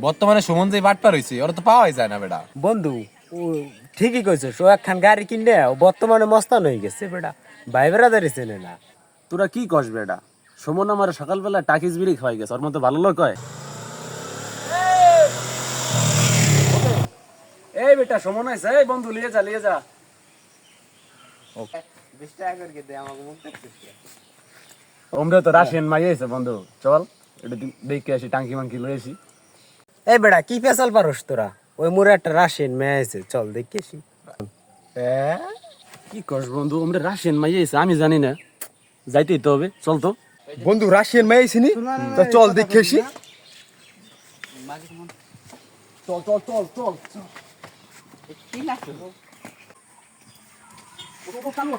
বর্তমানে সুমন যে বাটপার হইছে ওরা তো পাওয়াই যায় না বেটা। বন্ধু ও ঠিকই কইছো, ও একখান গাড়ি কিনে ও বর্তমানে মস্তান হয়ে গেছে বেটা, ভাই বেড়াদারি চেনে না। তোরা কি কস বেটা? সুমন আমার সকালবেলা টাকিস বিড়ি খাওয়াই গেছে, ওর মতো ভালো লোক হয়? এই বেটা সুমন আইছে, এই বন্ধু লিয়ে যা লিয়ে যা। 20 টাকা করে দে আমাকে, মুখ দেখছিস? ওমরা তো রাশিয়ান মাই আইছে বন্ধু, চল এটা দেখে আসি, টাঙ্কি মাঙ্কি লই আসি। এই বেটা কি পেছাল পারস তোরা? ওই মোরে একটা রাশিয়ান মেয়ে আছে, চল দেখি আসি। কি কস বন্ধু, ওমরা রাশিয়ান মাই আইছে, আমি জানি না, যাইতেই তো হবে, চল তো। বন্ধু রাশিয়ান মেয়ে আইছিনি, তা চল দেখে আসি। চল চল চল চল চল। কি লাগছে? ও চালু।